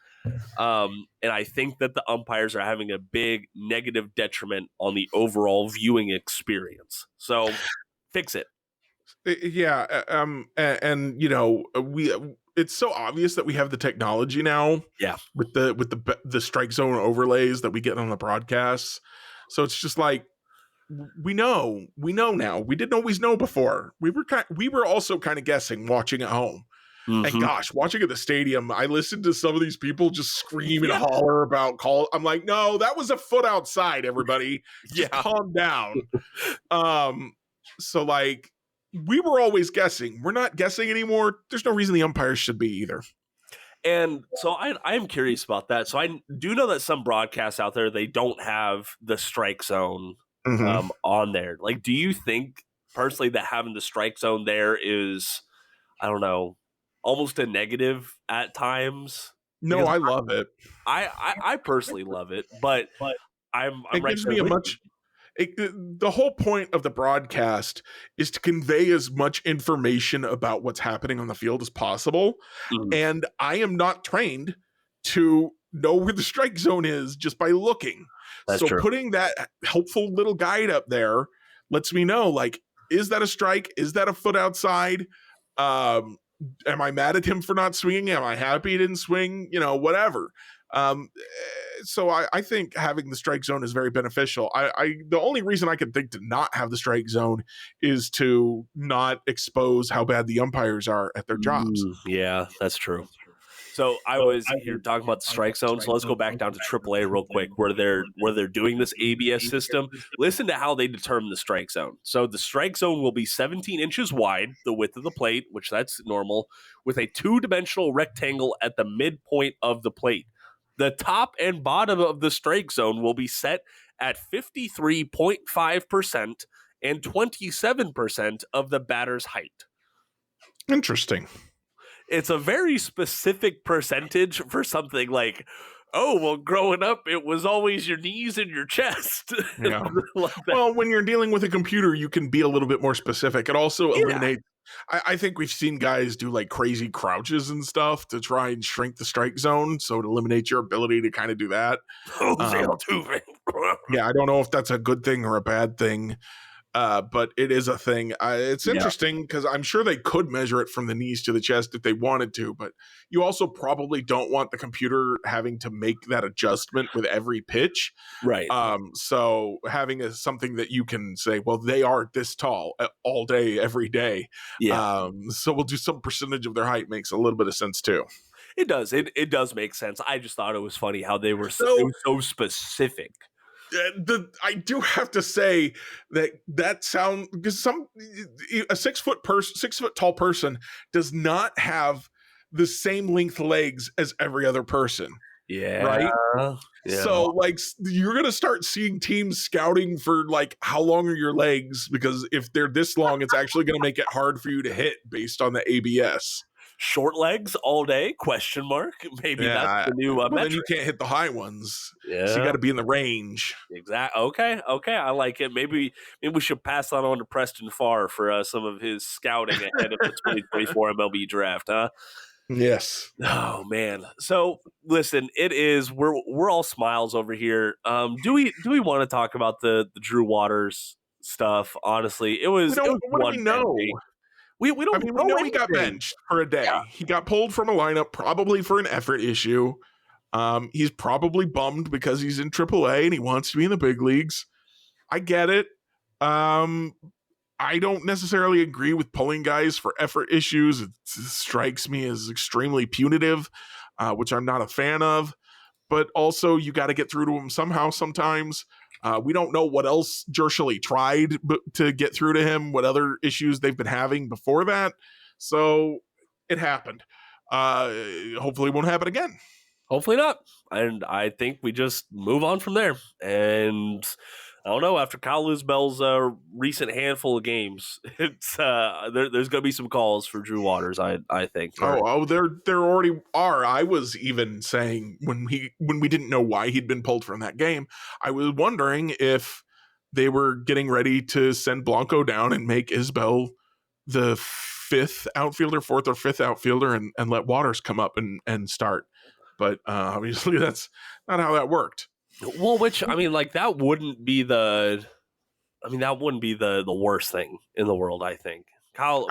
A: And I think that the umpires are having a big negative detriment on the overall viewing experience. So fix it.
B: Yeah, and we it's so obvious that we have the technology now
A: Yeah.
B: with the strike zone overlays that we get on the broadcasts. So it's just like we know now. We didn't always know before. We were also kind of guessing watching at home. And
A: Mm-hmm.
B: gosh, watching at the stadium, I listened to some of these people just scream and
A: Yeah.
B: holler about call. I'm like, no, that was a foot outside, everybody. Just
A: Yeah.
B: calm down. So like we were always guessing. We're not guessing anymore. There's no reason the umpires should be either.
A: And so I am curious about that. So I do know that some broadcasts out there, they don't have the strike zone
B: Mm-hmm.
A: on there. Like, do you think personally that having the strike zone there is, I don't know, almost a negative at times?
B: No,
A: Because
B: I love it.
A: I personally love it, but I'm
B: It
A: right
B: gives
A: there
B: me a
A: with
B: much the whole point of the broadcast is to convey as much information about what's happening on the field as possible.
A: you. Mhm.
B: And I am not trained to know where the strike zone is just by looking.
A: That's
B: So
A: true.
B: putting that helpful little guide up there lets me know, like, is that a strike? Is that a foot outside? Um, am I mad at him for not swinging? Am I happy he didn't swing? Whatever. So I think having the strike zone is very beneficial. The only reason I can think to not have the strike zone is to not expose how bad the umpires are at their jobs.
A: Yeah, that's true. So I was here talking about the strike zone. So let's go back down to AAA real quick, where they're doing this ABS system. Listen to how they determine the strike zone. So the strike zone will be 17 inches wide, the width of the plate, which that's normal, with a two-dimensional rectangle at the midpoint of the plate. The top and bottom of the strike zone will be set at 53.5% and 27% of the batter's height.
B: Interesting.
A: It's a very specific percentage for something like, oh, well, growing up, it was always your knees and your chest.
B: Yeah.
A: Like that.
B: Well, when you're dealing with a computer, you can be a little bit more specific. It also eliminates. I think we've seen guys do like crazy crouches and stuff to try and shrink the strike zone, so it eliminates your ability to kind of do that. Yeah, I don't know if that's a good thing or a bad thing. But it is a thing. It's interesting because I'm sure they could measure it from the knees to the chest if they wanted to, but you also probably don't want the computer having to make that adjustment with every pitch.
A: Right.
B: So having something that you can say, well, they are this tall all day, every day.
A: Yeah.
B: So we'll do some percentage of their height makes a little bit of sense too.
A: It does. It does make sense. I just thought it was funny how they were so, it was so specific.
B: I do have to say that sound, because a 6 foot tall person does not have the same length legs as every other person.
A: Yeah.
B: Right.
A: Yeah.
B: So like you're gonna start seeing teams scouting for like how long are your legs, because if they're this long, it's actually gonna make it hard for you to hit based on the ABS.
A: Short legs all day? Question mark. Maybe that's the new metric.
B: Then you can't hit the high ones.
A: Yeah.
B: So you got to be in the range.
A: Exactly. Okay. I like it. Maybe we should pass that on to Preston Farr for some of his scouting ahead of the 2024 MLB draft, huh?
B: Yes.
A: Oh man. So listen, we're all smiles over here. Do we want to talk about the Drew Waters stuff? Honestly, what
B: do we know?
A: We don't.
B: We know he got benched for a day. Yeah. He got pulled from a lineup, probably for an effort issue. He's probably bummed because he's in AAA and he wants to be in the big leagues. I get it. I don't necessarily agree with pulling guys for effort issues. It strikes me as extremely punitive, which I'm not a fan of. But also, you got to get through to him somehow sometimes. We don't know what else Jershely tried to get through to him, what other issues they've been having before that. So it happened. Hopefully it won't happen again.
A: Hopefully not. And I think we just move on from there. And I don't know. After Kyle Isbell's recent handful of games, it's there's going to be some calls for Drew Waters. I think.
B: There already are. I was even saying when we didn't know why he'd been pulled from that game, I was wondering if they were getting ready to send Blanco down and make Isbell the fourth or fifth outfielder, and let Waters come up and start. But obviously, that's not how that worked.
A: Well, which I mean, like that wouldn't be the worst thing in the world. I think Kyle.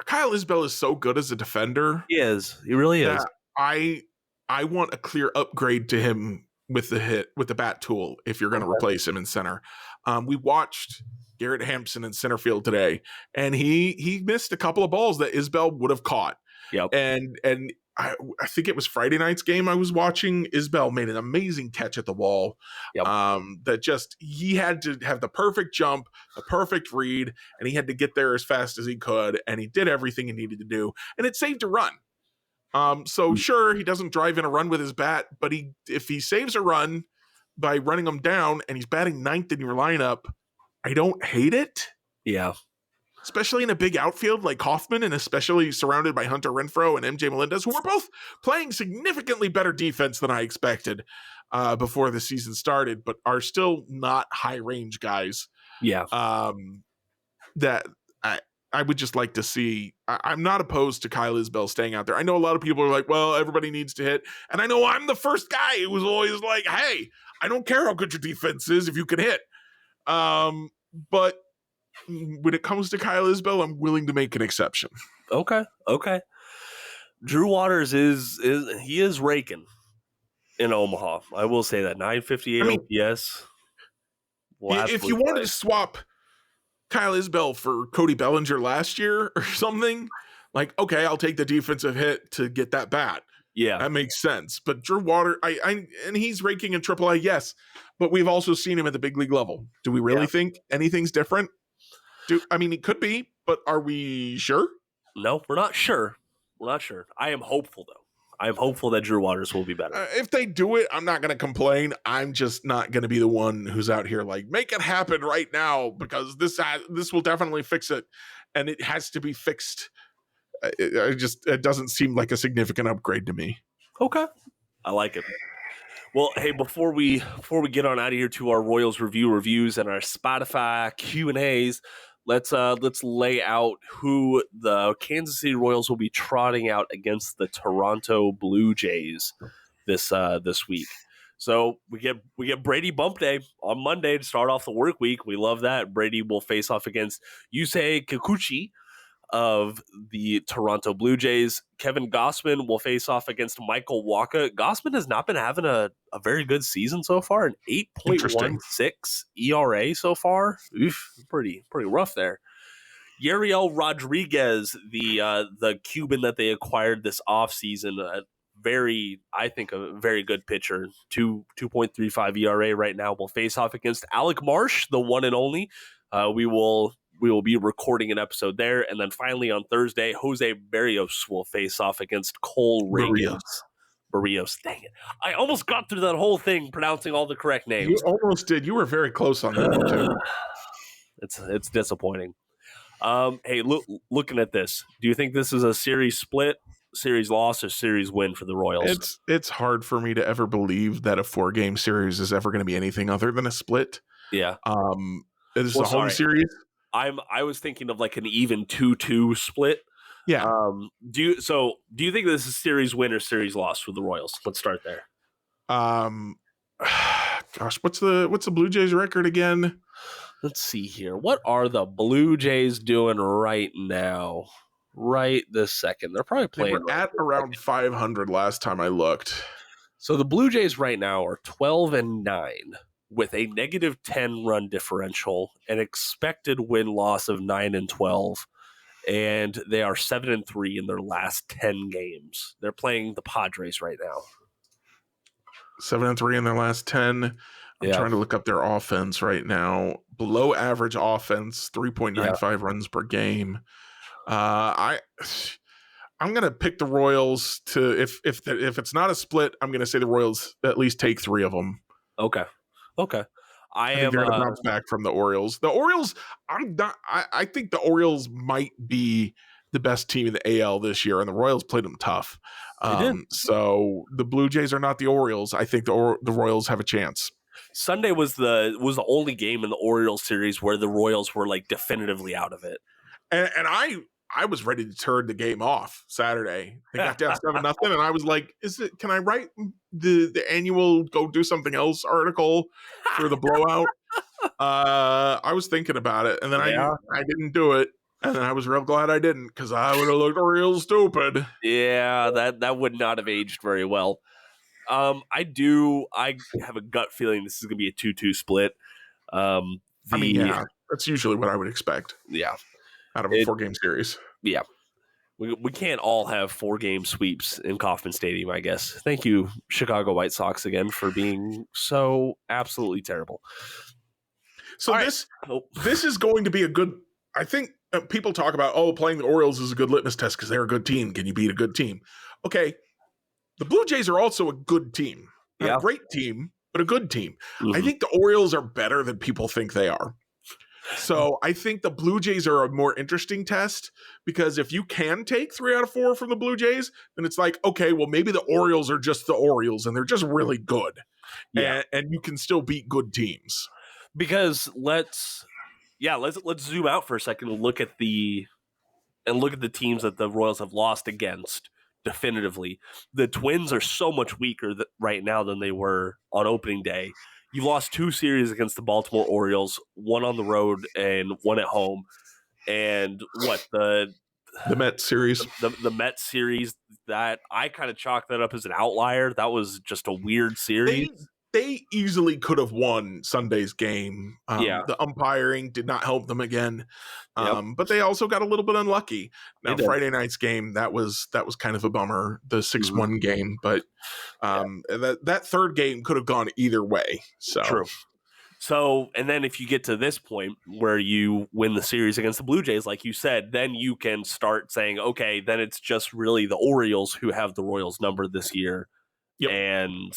B: Kyle Isbell is so good as a defender.
A: He is. He really is.
B: I want a clear upgrade to him with the bat tool if you're going to replace him in center. We watched Garrett Hampson in center field today, and he missed a couple of balls that Isbell would have caught.
A: Yep.
B: And I think it was Friday night's game I was watching. Isbell made an amazing catch at the wall.
A: Yep.
B: That just, he had to have the perfect jump, the perfect read, and he had to get there as fast as he could, and he did everything he needed to do, and it saved a run. So sure, he doesn't drive in a run with his bat, but if he saves a run by running him down and he's batting ninth in your lineup, I don't hate it.
A: Yeah.
B: Especially in a big outfield like Kauffman, and especially surrounded by Hunter Renfroe and MJ Melendez, who were both playing significantly better defense than I expected before the season started, but are still not high range guys.
A: Yeah.
B: That I would just like to see. I'm not opposed to Kyle Isbell staying out there. I know a lot of people are like, well, everybody needs to hit. And I know I'm the first guy who was always like, hey, I don't care how good your defense is if you can hit. But when it comes to Kyle Isbell, I'm willing to make an exception.
A: Okay. Drew Waters is raking in Omaha. I will say that 958 OPS.
B: If you wanted to swap Kyle Isbell for Cody Bellinger last year or something, like, okay, I'll take the defensive hit to get that bat.
A: Yeah,
B: that makes sense. But Drew Waters, and he's raking in AAA, yes, but we've also seen him at the big league level. Do we really think anything's different? It could be, but are we sure?
A: No, we're not sure. I am hopeful, though. I am hopeful that Drew Waters will be better.
B: If they do it, I'm not going to complain. I'm just not going to be the one who's out here like, make it happen right now, because this will definitely fix it, and it has to be fixed. It doesn't seem like a significant upgrade to me.
A: Okay, I like it. Well, hey, before we get on out of here to our Royals reviews and our Spotify Q&As, let's lay out who the Kansas City Royals will be trotting out against the Toronto Blue Jays this week. So we get Brady Bump Day on Monday to start off the work week. We love that. Brady will face off against Yusei Kikuchi of the Toronto Blue Jays. Kevin Gausman will face off against Michael Wacha. Gausman has not been having a very good season so far, an 8.16 ERA so far. Oof, pretty rough there. Yariel Rodriguez, the Cuban that they acquired this offseason, a very good pitcher, 2.35 ERA right now, will face off against Alec Marsh, the one and only. We will be recording an episode there. And then finally on Thursday, Jose Barrios will face off against Cole Reagans. Barrios. Dang it. I almost got through that whole thing pronouncing all the correct names.
B: You almost did. You were very close on that one, too.
A: It's disappointing. Hey, looking at this, do you think this is a series split, series loss, or series win for the Royals?
B: It's hard for me to ever believe that a 4-game series is ever going to be anything other than a split.
A: Yeah.
B: This is a home series.
A: I was thinking of like an even 2-2 split.
B: Yeah.
A: Do you think this is series win or series loss for the Royals? Let's start there.
B: Gosh, what's the Blue Jays record again?
A: Let's see here. What are the Blue Jays doing right now? Right this second. They're probably playing.
B: They were at around 500 last time I looked.
A: So the Blue Jays right now are 12-9. With a negative 10 run differential, an expected win-loss of 9-12, and they are 7-3 in their last 10 games. They're playing the Padres right now.
B: 7-3 in their last 10. I'm trying to look up their offense right now. Below average offense, 3.95 runs per game. I'm going to pick the Royals to if it's not a split, I'm going to say the Royals at least take 3 of them.
A: Okay.
B: I think they're going to bounce back from the Orioles. The Orioles, I think the Orioles might be the best team in the AL this year, and the Royals played them tough.
A: They did.
B: So the Blue Jays are not the Orioles. I think the Royals have a chance.
A: Sunday was the only game in the Orioles series where the Royals were like definitively out of it.
B: And I was ready to turn the game off Saturday. They got down 7-0, and I was like, can I write the annual go do something else article for the blowout? I was thinking about it, and then I didn't do it. And then I was real glad I didn't, because I would have looked real stupid.
A: Yeah, that would not have aged very well. I have a gut feeling this is going to be a 2-2 split.
B: That's usually what I would expect.
A: Yeah.
B: Out of a 4-game series.
A: Yeah. We can't all have 4-game sweeps in Kauffman Stadium, I guess. Thank you, Chicago White Sox, again, for being so absolutely terrible.
B: So this is going to be a good, I think people talk about, playing the Orioles is a good litmus test because they're a good team. Can you beat a good team? Okay. The Blue Jays are also a good team. Not a great team, but a good team. Mm-hmm. I think the Orioles are better than people think they are. So I think the Blue Jays are a more interesting test, because if you can take 3 out of 4 from the Blue Jays, then it's like, okay, well, maybe the Orioles are just the Orioles and they're just really good. Yeah. And you can still beat good teams.
A: Because let's zoom out for a second and look at the teams that the Royals have lost against definitively. The Twins are so much weaker right now than they were on opening day. You've lost 2 series against the Baltimore Orioles, 1 on the road and 1 at home. And the
B: Mets series,
A: the Mets series, that I kind of chalk that up as an outlier. That was just a weird series.
B: They easily could have won Sunday's game. The umpiring did not help them again. But they also got a little bit unlucky. Now, Friday night's game, that was kind of a bummer, the 6-1 game. But that third game could have gone either way. So
A: true. So, and then if you get to this point where you win the series against the Blue Jays, like you said, then you can start saying, okay, then it's just really the Orioles who have the Royals number this year. Yep. And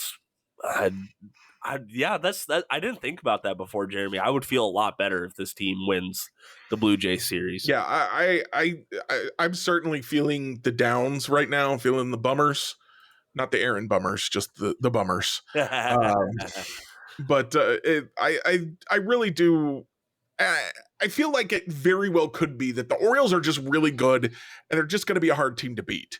A: I didn't think about that before, Jeremy. I would feel a lot better if this team wins the Blue Jays series.
B: Yeah, I'm certainly feeling the downs right now, feeling the bummers, not the Aaron bummers, just the bummers. But I really do. I feel like it very well could be that the Orioles are just really good, and they're just going to be a hard team to beat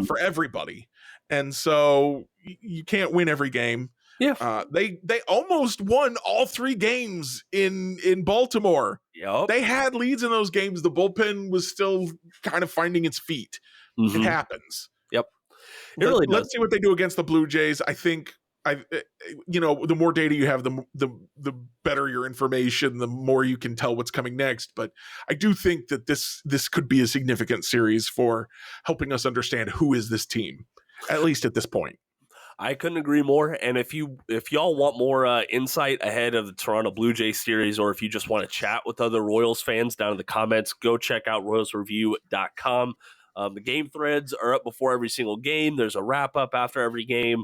B: for everybody. And so you can't win every game. Yeah, they almost won all 3 games in Baltimore.
A: Yep.
B: They had leads in those games. The bullpen was still kind of finding its feet. Mm-hmm. It happens.
A: Yep.
B: Let's see what they do against the Blue Jays. I think the more data you have, the better your information, the more you can tell what's coming next. But I do think that this could be a significant series for helping us understand who is this team, at least at this point.
A: I couldn't agree more. And if y'all want more insight ahead of the Toronto Blue Jays series, or if you just want to chat with other Royals fans down in the comments, go check out RoyalsReview.com. The game threads are up before every single game. There's a wrap up after every game.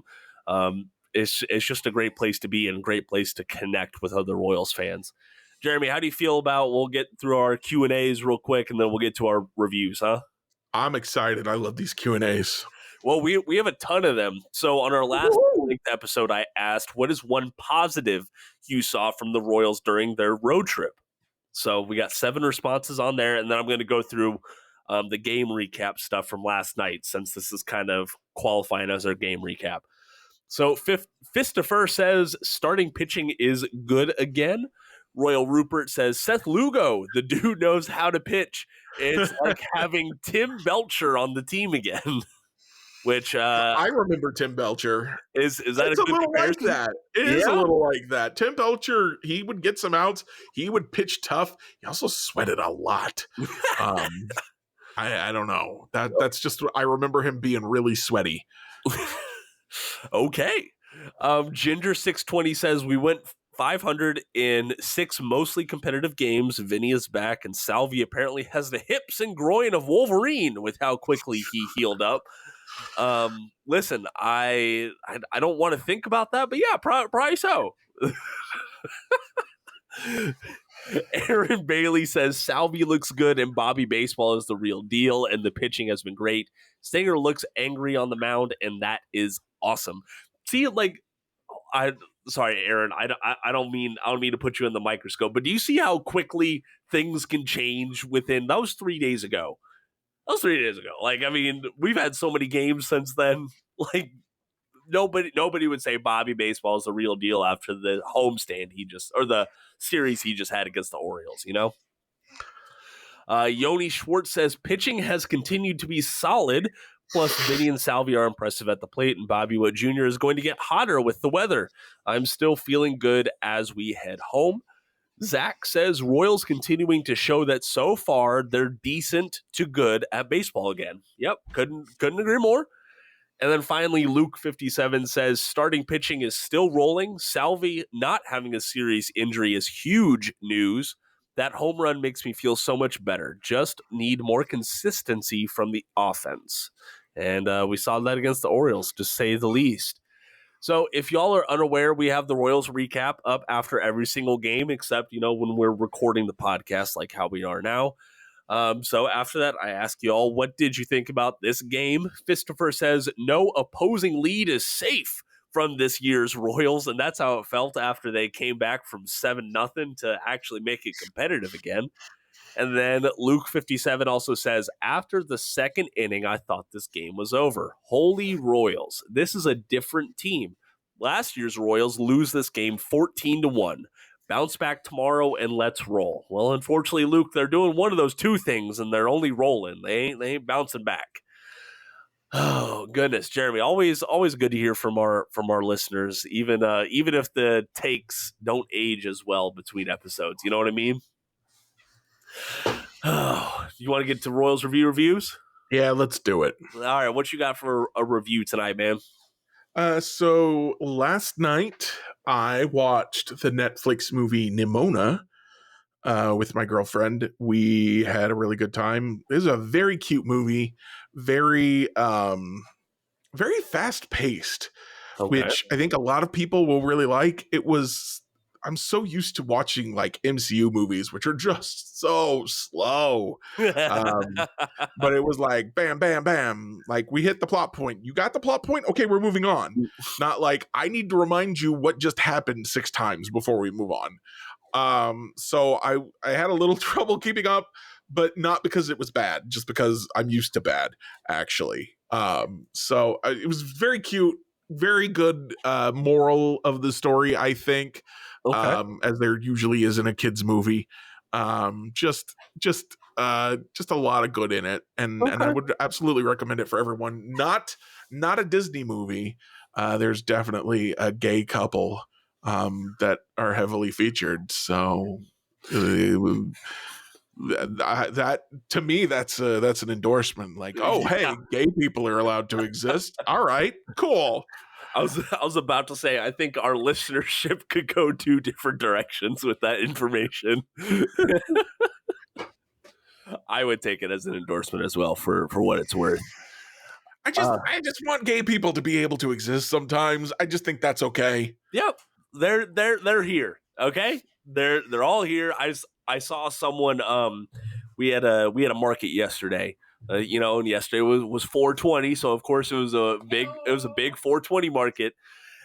A: It's just a great place to be and a great place to connect with other Royals fans. Jeremy, how do you feel about, we'll get through our Q&As real quick and then we'll get to our reviews, huh?
B: I'm excited. I love these Q&As.
A: Well, we have a ton of them. So on our last episode, I asked, what is one positive you saw from the Royals during their road trip? So we got 7 responses on there, and then I'm going to go through the game recap stuff from last night, since this is kind of qualifying as our game recap. So Fistifer says, starting pitching is good again. Royal Rupert says, Seth Lugo, the dude knows how to pitch. It's like having Tim Belcher on the team again. Which
B: I remember Tim Belcher.
A: Is that a good comparison?
B: Like that? It is a little like that. Tim Belcher, he would get some outs. He would pitch tough. He also sweated a lot. I don't know. That's just, I remember him being really sweaty.
A: Okay. Ginger620 says, we went 500 in 6 mostly competitive games. Vinny is back, and Salvi apparently has the hips and groin of Wolverine with how quickly he healed up. Listen, I don't want to think about that, but yeah, probably so. Aaron Bailey says Salvi looks good and Bobby Baseball is the real deal, and the pitching has been great. Stanger looks angry on the mound, and that is awesome. See, like, sorry, Aaron, I don't mean to put you in the microscope, but do you see how quickly things can change within that was 3 days ago? That was 3 days ago. Like, I mean, we've had so many games since then. Like, nobody would say Bobby Baseball is the real deal after the homestand or the series he just had against the Orioles, you know? Yoni Schwartz says pitching has continued to be solid. Plus, Vinny and Salvi are impressive at the plate, and Bobby Wood Jr. is going to get hotter with the weather. I'm still feeling good as we head home. Zach says Royals continuing to show that so far they're decent to good at baseball again. Yep, couldn't agree more. And then finally, Luke 57 says starting pitching is still rolling. Salvi not having a serious injury is huge news. That home run makes me feel so much better. Just need more consistency from the offense. And we saw that against the Orioles, to say the least. So if y'all are unaware, we have the Royals recap up after every single game, except, when we're recording the podcast like how we are now. So after that, I ask you all, what did you think about this game? Christopher says, no opposing lead is safe from this year's Royals, and that's how it felt after they came back from 7-0 to actually make it competitive again. And then Luke 57 also says, after the second inning, I thought this game was over. Holy Royals. This is a different team. Last year's Royals lose this game 14-1. Bounce back tomorrow and let's roll. Well, unfortunately, Luke, they're doing one of those two things and they're only rolling. They ain't bouncing back. Oh goodness, Jeremy, always good to hear from our listeners, even if the takes don't age as well between episodes. You know what I mean? Oh, you want to get to Royals reviews?
B: Yeah, let's do it.
A: All right, what you got for a review tonight, man?
B: So last night I watched the Netflix movie Nimona with my girlfriend. We had a really good time. It was a very cute movie, very fast paced, which I think a lot of people will really like. I'm so used to watching like MCU movies, which are just so slow. But it was like, bam, bam, bam. Like, we hit the plot point. You got the plot point? Okay, we're moving on. Not like, I need to remind you what just happened 6 times before we move on. So I had a little trouble keeping up, but not because it was bad, just because I'm used to bad, actually. So it was very cute, very good moral of the story, I think. As there usually is in a kid's movie. Just a lot of good in it, and I would absolutely recommend it for everyone. Not a Disney movie. There's definitely a gay couple that are heavily featured. So that to me, that's an endorsement. Like, oh, hey, gay people are allowed to exist. All right, cool.
A: I was about to say, I think our listenership could go 2 different directions with that information. I would take it as an endorsement as well for what it's worth.
B: I just want gay people to be able to exist sometimes. I just think that's okay.
A: Yep. They're here. Okay? They're all here. I saw someone we had a market yesterday. And yesterday was 420, so of course it was a big 420 market.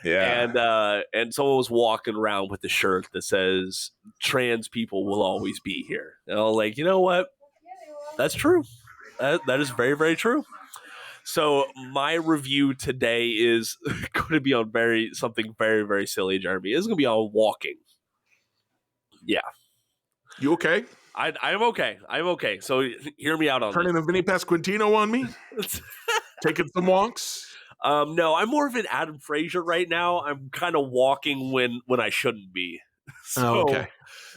B: Yeah.
A: And someone was walking around with a shirt that says trans people will always be here. And I was like, you know what? That's true. That is very, very true. So my review today is going to be on something very, very silly, Jeremy. It's going to be on walking. Yeah.
B: You okay?
A: I'm okay. I'm okay. So hear me out on
B: Turning a Vinny Pasquantino on me? Taking some walks?
A: No, I'm more of an Adam Frazier right now. I'm kind of walking when I shouldn't be.
B: Okay.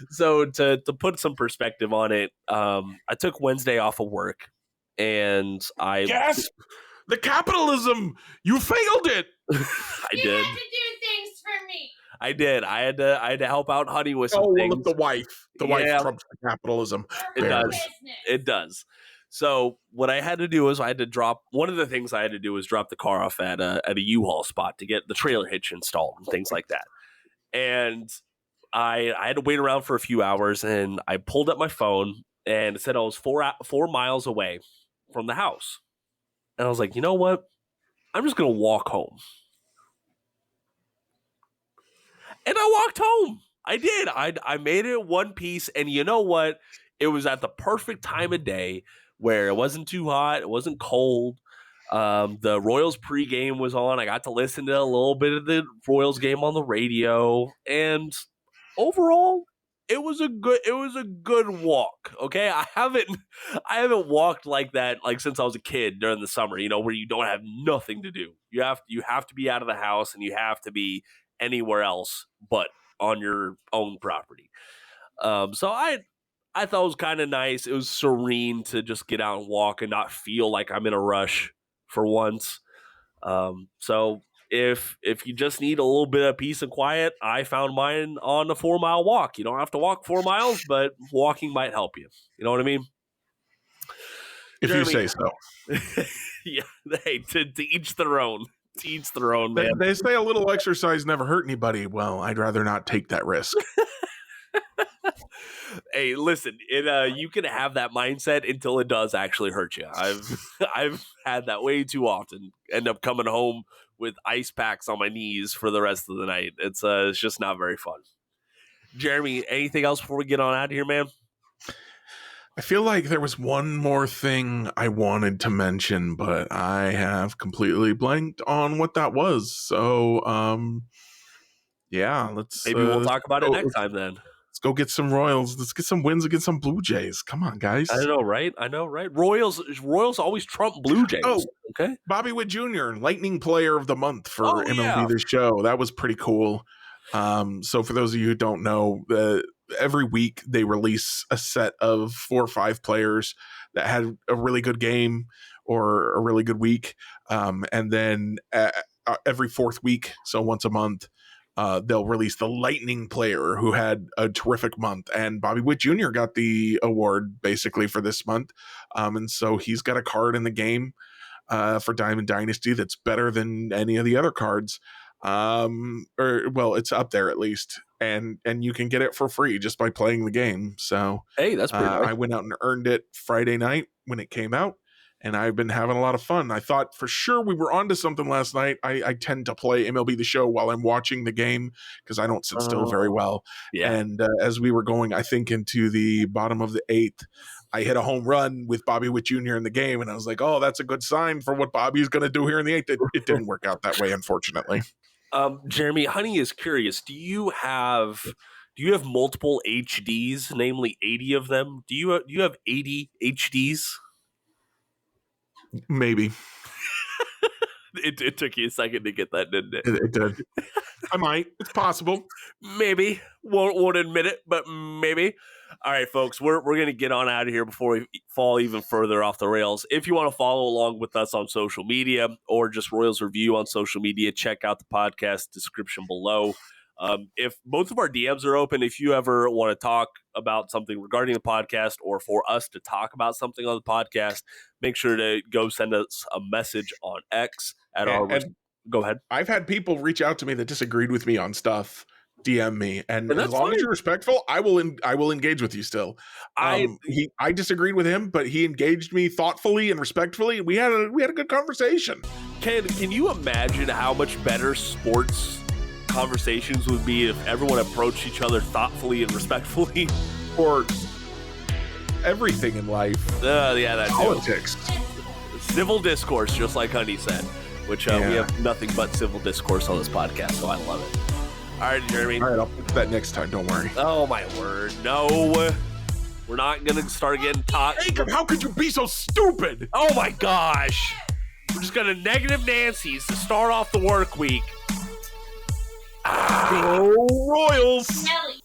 A: So to put some perspective on it, I took Wednesday off of work, and
B: Gasp! The capitalism! You failed it!
A: I did.
C: You had to do things for me.
A: I did. I had to help out Honey with some things.
B: Well, the wife trumps the capitalism.
A: It does. It does. So what I had to do is I had to drop one of the things I had to do was drop the car off at a U-Haul spot to get the trailer hitch installed and things like that. And I had to wait around for a few hours, and I pulled up my phone and it said I was 4 miles away from the house. And I was like, you know what? I'm just going to walk home. And I walked home. I did. I made it one piece. And you know what? It was at the perfect time of day where it wasn't too hot. It wasn't cold. The Royals pregame was on. I got to listen to a little bit of the Royals game on the radio. And overall, it was a good walk. Okay. I haven't walked like that like since I was a kid during the summer, where you don't have nothing to do. You have to be out of the house and you have to be anywhere else but on your own property. So I thought it was kind of nice. It was serene to just get out and walk and not feel like I'm in a rush for once. So if you just need a little bit of peace and quiet, I found mine on a 4 mile walk. You don't have to walk 4 miles, but walking might help you. You know what I mean?
B: If Jeremy, you say so.
A: Yeah. Hey, to each their own. To each their own, man.
B: They say a little exercise never hurt anybody. Well, I'd rather not take that risk.
A: Hey, listen, you can have that mindset until it does actually hurt you. I've had that way too often. End up coming home with ice packs on my knees for the rest of the night. It's just not very fun. Jeremy, anything else before we get on out of here, man?
B: I feel like there was one more thing I wanted to mention, but I have completely blanked on what that was. So, yeah,
A: maybe we'll talk about it next time then.
B: Let's go get some Royals. Let's get some wins against some Blue Jays. Come on, guys.
A: I know, right? Royals always trump Blue Jays.
B: Oh,
A: okay.
B: Bobby Witt Jr., Lightning Player of the Month for MLB The Show. That was pretty cool. So for those of you who don't know, every week they release a set of 4 or 5 players that had a really good game or a really good week. And then every 4th week, so once a month, they'll release the Lightning Player who had a terrific month. And Bobby Witt Jr. got the award basically for this month. And so he's got a card in the game for Diamond Dynasty that's better than any of the other cards. It's up there at least. And you can get it for free just by playing the game. So
A: hey, that's pretty nice.
B: I went out and earned it Friday night when it came out. And I've been having a lot of fun. I thought for sure we were onto something last night. I tend to play MLB The Show while I'm watching the game because I don't sit still very well.
A: Yeah.
B: And as we were going, I think, into the bottom of the 8th, I hit a home run with Bobby Witt Jr. in the game. And I was like, oh, that's a good sign for what Bobby's going to do here in the 8th. It didn't work out that way, unfortunately.
A: Jeremy, Honey is curious. Do you have multiple HDs, namely 80 of them? Do you have 80 HDs?
B: Maybe.
A: It took you a second to get that, didn't it?
B: It did. I might. It's possible.
A: Maybe. Won't admit it, but maybe. All right, folks, we're going to get on out of here before we fall even further off the rails. If you want to follow along with us on social media or just Royals Review on social media, check out the podcast description below. If both of our DMs are open, if you ever want to talk about something regarding the podcast or for us to talk about something on the podcast, make sure to go send us a message on X at go ahead.
B: I've had people reach out to me that disagreed with me on stuff. DM me, and as long as you're respectful, I will engage with you still. I disagreed with him, but he engaged me thoughtfully and respectfully. We had a good conversation.
A: Can you imagine how much better sports conversations would be if everyone approached each other thoughtfully and respectfully?
B: Or everything in life.
A: Yeah, that's
B: politics.
A: Civil discourse, just like Honey said, which we have nothing but civil discourse on this podcast, so I love it. All right, Jeremy.
B: All right, I'll put that next time. Don't worry.
A: Oh, my word. No. We're not going to start getting taught.
B: Jacob, how could you be so stupid?
A: Oh, my gosh. We're just going to negative Nancy's to start off the work week.
B: Go Royals.
C: Nelly.